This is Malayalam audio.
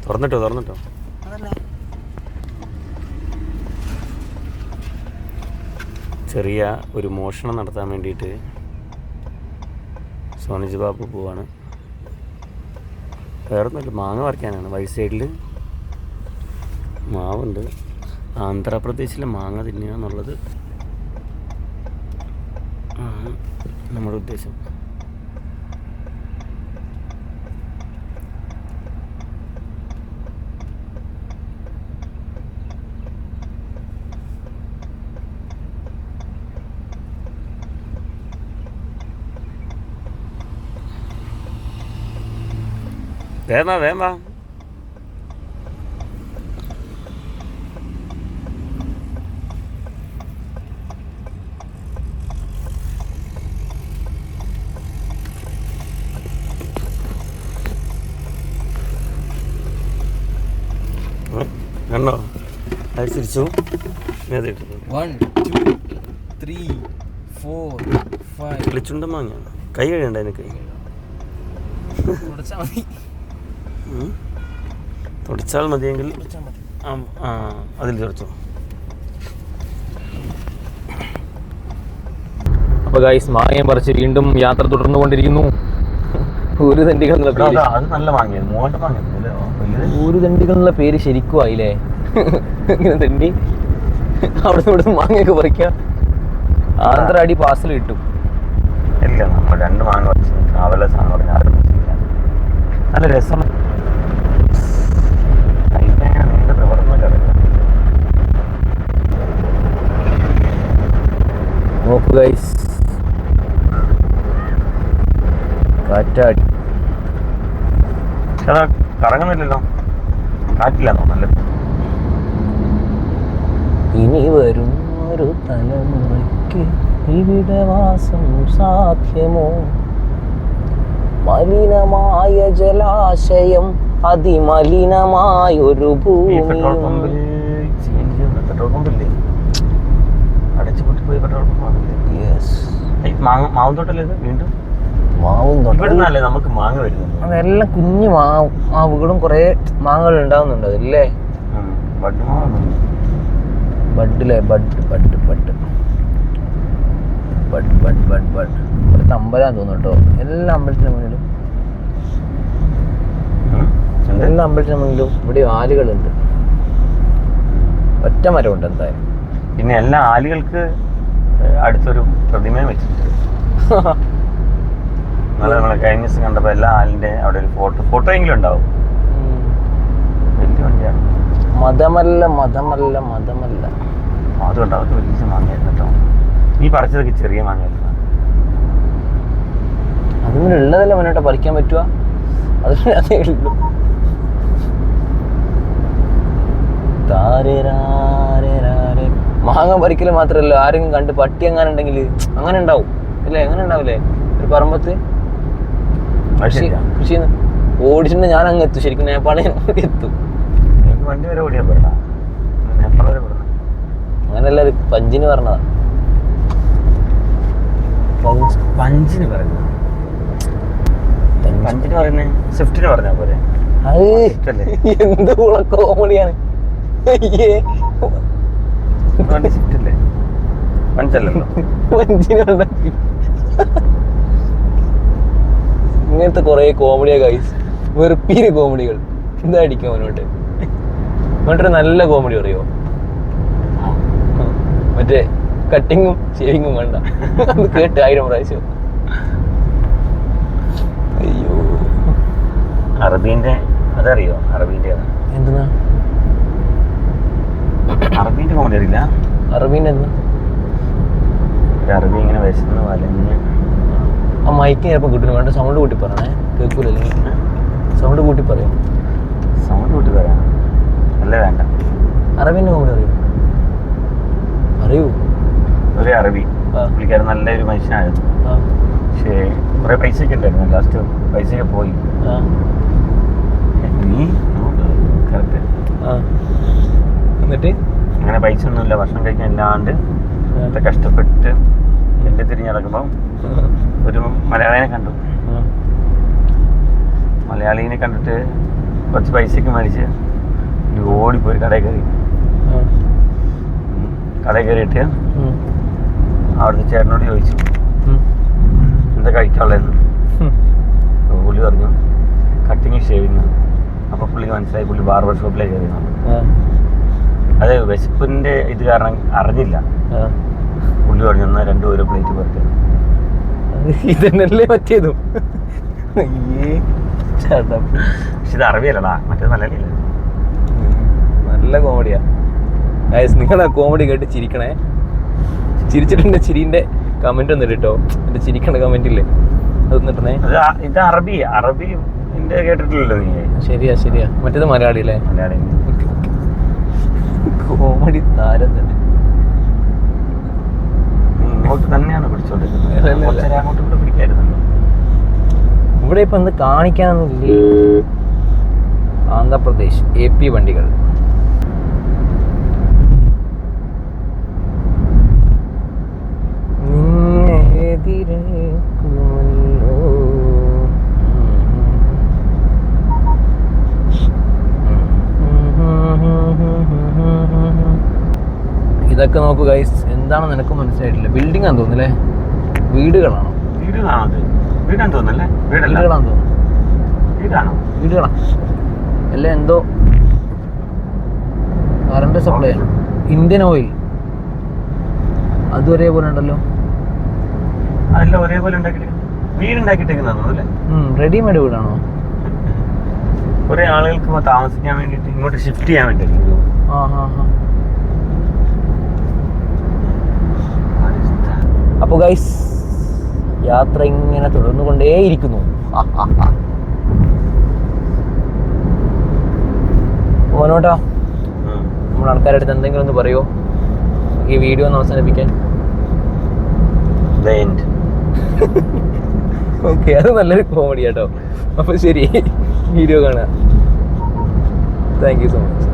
തുറന്നിട്ടോ. ചെറിയ ഒരു മോഷണം നടത്താൻ വേണ്ടിയിട്ട് സോനജ് ബാബു പോവാണ്. വേറൊന്നുമില്ല, മാങ്ങ പറിക്കാനാണ്. വഴി സൈഡിൽ മാവുണ്ട്. ആന്ധ്രാപ്രദേശിലെ മാങ്ങ തിന്നുക എന്നുള്ളത് ആണ് നമ്മുടെ ഉദ്ദേശം. വേഗം വാ. കണ്ടോ, അത് തിരിച്ചു. 1 2 3 4 5 കിളിച്ചുണ്ടൻ മാങ്ങ. കൈ കഴിയണ്ട എനിക്ക്. തുടച്ചാൽ മതിയെങ്കിൽ അതിൽ തുടച്ചോ. അപ്പോൾ ഗൈസ്, മാങ്ങയും പറിച്ച് വീണ്ടും യാത്ര തുടർന്നുകൊണ്ടിരിക്കുന്നു. ഒരു തണ്ടികളുള്ള പേര്, ഒരു തണ്ടികളുള്ള പേര് ശരിക്കും ആയില്ലേ. ഇങ്ങനെ തണ്ടി അവിടെ നിന്ന് മാങ്ങയൊക്കെ പറിക്കാം. ആന്ധ്ര അടി പാർസൽ കിട്ടും. ഇല്ല, നമ്മൾ 2 മാങ്ങ പറിച്ച് ട്രാവലേഴ്സാണെന്ന് പറഞ്ഞാൽ നല്ല രസം. നോക്കൂ ഗൈസ്, കാറ്റാടി കറങ്ങുന്നില്ലല്ലോ, കാറ്റില്ലാന്നോ നല്ലത്. ഇനി വരും ഒരു തലമുറയ്ക്ക് ഇവിടെ വാസം സാധ്യമോ? മലിനമായ ജലാശയം, അതിമലിനമായൊരു ഭൂമി. മാവും തോട്ടല്ലേ വീണ്ടും? മാവും തോട്ടല്ലേ നമുക്ക് മാങ്ങ വരുന്നത്? അതെല്ലാം കുഞ്ഞു മാവുകളും കുറെ മാങ്ങകൾ ഉണ്ടാവുന്നുണ്ട് അതല്ലേ. ബഡിലെ ഇവിടുത്തെ അമ്പലം തോന്നുന്നു കേട്ടോ. എല്ലാ അമ്പലത്തിന് മുന്നിലും ഇവിടെ ആലുകളുണ്ട്. ഒറ്റ മരമുണ്ട് എന്തായാലും. പിന്നെ എല്ലാ ആലുകൾക്ക് അടുത്തൊരു പ്രതിമയും വെച്ചിട്ടുണ്ട്. നമ്മളെ കഴിഞ്ഞ ദിവസം കണ്ടപ്പോൾ എല്ലാ ആലിന്റെ അവിടെ ഒരു ഫോട്ടോ എങ്കിലും ഉണ്ടാവും. വലിയ വണ്ടിയാണ്. മതമല്ല അതുകൊണ്ടാവും. വലിയ മാങ്ങയായിരുന്നു കേട്ടോ. നീ പറിച്ചതൊക്കെ ചെറിയ മാങ്ങയായിരുന്നു. അതിന് ഉള്ളതല്ലേ മുന്നോട്ട് പറിക്കാൻ പറ്റുക? അതേ ഉള്ളൂ. മാങ്ങ പറിക്കല് മാത്രമല്ല, ആരെങ്കിലും കണ്ട് പട്ടി അങ്ങനെ ഉണ്ടെങ്കിൽ അങ്ങനെ ഉണ്ടാവും അല്ലേ? അങ്ങനെ ഉണ്ടാവില്ലേ ഒരു പറമ്പത്ത് കൃഷി ഓടിച്ചിട്ട് ഞാൻ അങ്ങ് എത്തും. ശരിക്കും നേപ്പാളിൽ എത്തും. വണ്ടി വരെ ഓടിയാ അങ്ങനെയല്ല, അത് പഞ്ചിന് പറഞ്ഞതാ. പഞ്ചിന് പറയുന്നത് സ്വിഫ്റ്റിന് പറഞ്ഞാ പോലെ. അത് എന്ത് കോമഡിയാണ്. സ്വിഫ്റ്റല്ലേ, പഞ്ചല്ലല്ലോ. പഞ്ചിനുണ്ടാക്കി ഇങ്ങനത്തെ കുറെ കോമഡിയാ ഗൈസ്. വെറുപ്പീര് കോമഡികൾ. എന്താ അടിക്കാം അവനോട്ട്. അവനൊരു നല്ല കോമഡി അറിയോ? മറ്റേ കട്ടിങ്ങും ഷേവിങ്ങും വേണ്ട, അത് കേട്ട് 1000 പ്രാവശ്യം. അയ്യോ, അറബീന്റെ അതറിയോ? അറബീന്റെ എന്തെന്നാ അറബീന്റെ കോമഡി അറിയില്ല? അറബീന്റെ എന്താ? അറബി ഇങ്ങനെ വിശന്ന് വലഞ്ഞ് ആ മൈക്ക് ചിലപ്പോൾ കിട്ടുന്നു. വേണ്ട, സൗണ്ട് കൂട്ടി പറയണേ, കേൾക്കൂല. അല്ലെങ്കിൽ സൗണ്ട് കൂട്ടി പറയാം. സൗണ്ട് കൂട്ടി പറയാം അല്ലേ? വേണ്ട. അറബീന്റെ കോമഡി അറിയൂ? ഒരു അറബി പുള്ളിക്കാരൻ നല്ലൊരു മനുഷ്യനായിരുന്നു. പക്ഷേ കുറെ പൈസയൊക്കെ ഉണ്ടായിരുന്നു. ലാസ്റ്റ് പൈസയൊക്കെ പോയി. നീ കറക്റ്റ്. എന്നിട്ട് അങ്ങനെ പൈസ ഒന്നുമില്ല, ഭക്ഷണം കഴിക്കാൻ ഇല്ലാണ്ട് കഷ്ടപ്പെട്ട് എൻ്റെ തിരിഞ്ഞ് നടക്കുമ്പോൾ ഒരു മലയാളിനെ കണ്ടു. മലയാളീനെ കണ്ടിട്ട് കുറച്ച് പൈസക്ക് മേടിച്ച് ഓടിപ്പോയി കടയിൽ കയറി. കടയിൽ കയറിയിട്ട് അവിടുത്തെ ചേട്ടനോട് ചോദിച്ചു എന്താ കഴിക്കാനുള്ളതെന്ന്. പുള്ളി പറഞ്ഞു കട്ടിങ് ഷേവിങ്. അപ്പോൾ പുള്ളിക്ക് മനസ്സിലായി പുള്ളി ബാർബർ ഷോപ്പിലേക്ക് കയറിയാണ്. അതെ, വിശപ്പിൻ്റെ ഇത് കാരണം അറിഞ്ഞില്ല. പുള്ളി പറഞ്ഞു എന്നാൽ 2 പ്ലേറ്റ് പുറത്ത്. ഇതന്നല്ലേ പറ്റിയതും. പക്ഷെ ഇത് അറിവില്ലടാ, മറ്റേത് മലയാളിയല്ലേ. നല്ല കോമഡിയാ. നിങ്ങൾ ആ കോമഡി കേട്ട് ചിരിക്കണേ. ചിരിച്ചിട്ടുണ്ട്. ചിരിന്റെ കമന്റ് ഒന്നും കേട്ടോ, എന്റെ ചിരിക്കണ കമന്റ് ഇല്ലേ, അതൊന്നും ഇട്ടണേ. ഇത് അറബി കേട്ടിട്ടില്ലല്ലോ നീ. ശരിയാ. മറ്റേത് മലയാളി അല്ലേ? മലയാളി. കോമഡി താരം തന്നെ. ഇങ്ങോട്ട് തന്നെയാണ് പിടിച്ചോണ്ടിരിക്കുന്നത്. അങ്ങോട്ടും കൂടെ പിടിക്കായിരുന്നല്ലോ. ഇവിടെ ഇപ്പൊ എന്ത് കാണിക്കാനൊന്നുമില്ലേ? ആന്ധ്രാപ്രദേശ് AP വണ്ടികൾ. ഇതൊക്കെ നോക്കൂ ഗൈസ്, എന്താണെന്ന് നിനക്ക് മനസ്സിലായിട്ടില്ല. ബിൽഡിംഗ് ആണെന്ന് തോന്നുന്നല്ലേ? വീടുകളാണോ? വീടാണെന്ന് തോന്നുന്നല്ലേ? വീടുകളാണെന്ന് തോന്നുന്നു. വീടുകളാ അല്ലേ? എന്തോ കറണ്ട് സപ്ലൈ. ഇന്ത്യൻ ഓയിൽ അതും ഒരേപോലെ ഉണ്ടല്ലോ. അതെല്ലാം ഒരേപോലെ വീടുണ്ടാക്കിട്ടേക്കുന്നല്ലേ? റെഡിമെയ്ഡ് വീടാണോ? കുറെ ആളുകൾക്ക് താമസിക്കാൻ വേണ്ടിട്ട് ഇങ്ങോട്ട് ഷിഫ്റ്റ് ചെയ്യാൻ വേണ്ടി. അപ്പൊ ഗൈസ് യാത്ര ഇങ്ങനെ തുടർന്നുകൊണ്ടേയിരിക്കുന്നു. മോനോട്ടാ, നമ്മൾ ആൾക്കാരുടെ അടുത്ത് എന്തെങ്കിലും ഒന്ന് പറയോ ഈ വീഡിയോ ഒന്ന് അവസാനിപ്പിക്കാൻ? ഓക്കെ, അത് നല്ലൊരു കോമഡി കേട്ടോ. അപ്പൊ ശരി, വീഡിയോ കാണാം. Thank you so much.